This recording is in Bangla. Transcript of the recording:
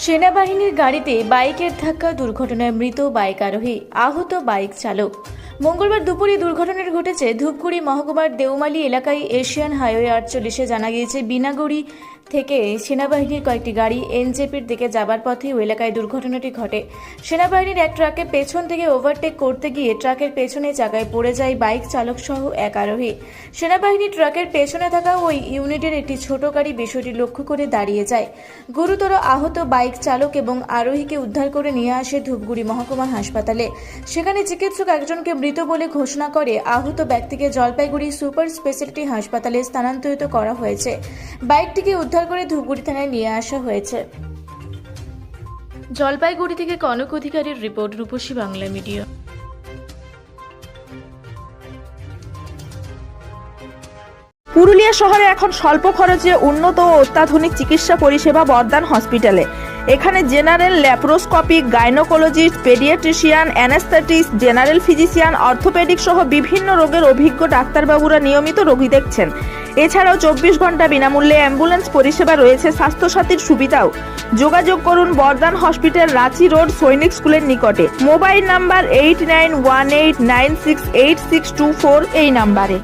সেনাবাহিনীর গাড়িতে বাইকের ধাক্কা দুর্ঘটনায় মৃত বাইক আরোহী, আহত বাইক চালক। মঙ্গলবার দুপুরে দুর্ঘটনাটি ঘটেছে ধূপগুড়ি মহকুমার দেওমালী এলাকায় এশিয়ান হাইওয়ে 48। জানা গিয়েছে বিনাগুড়ি থেকে সেনাবাহিনীর কয়েকটি গাড়ি এনজেপির দিকে যাবার পথে ওই এলাকায় দুর্ঘটনাটি ঘটে। সেনাবাহিনীর এক ট্রাকের পেছন থেকে ওভারটেক করতে গিয়ে ট্রাকের পেছনে চাকায় পড়ে যায় বাইক চালক সহ এক আরোহী। সেনাবাহিনীর ট্রাকের পেছনে থাকা ওই ইউনিটের একটি ছোট গাড়ি বিষয়টি লক্ষ্য করে দাঁড়িয়ে যায়। গুরুতর আহত বাইক চালক এবং আরোহীকে উদ্ধার করে নিয়ে আসে ধূপগুড়ি মহকুমা হাসপাতালে। সেখানে চিকিৎসক একজনকে মৃত বলে ঘোষণা করে আহত ব্যক্তিকে জলপাইগুড়ি সুপার স্পেশালিটি হাসপাতালে স্থানান্তরিত করা হয়েছে। বাইকটিকে উদ্ধার করে ধূপগুড়ি থানায় নিয়ে আসা হয়েছে। জলপাইগুড়ি থেকে কনক অধিকারীর রিপোর্ট, রূপসী বাংলা মিডিয়া। পুরুলিয়া শহরে এখন স্বল্প খরচে উন্নত ও অত্যাধুনিক চিকিৎসা পরিষেবা বর্দান হসপিটালে। এখানে general, laparoscopic, gynaecologist, paediatrician, anaesthetist, general physician, orthopaedic সহ বিভিন্ন রোগের অভিজ্ঞ ডাক্তারবাবুরা নিয়মিত রোগী দেখছেন। এছাড়াও 24 ঘন্টা বিনামূল্যে অ্যাম্বুলেন্স পরিষেবা রয়েছে, স্বাস্থ্যসাথীর সুবিধাও। যোগাযোগ করুন বর্দান হসপিটাল, রাঁচি রোড, সৈনিক স্কুলের নিকটে। মোবাইল নাম্বার 8918968624 এই নাম্বারে।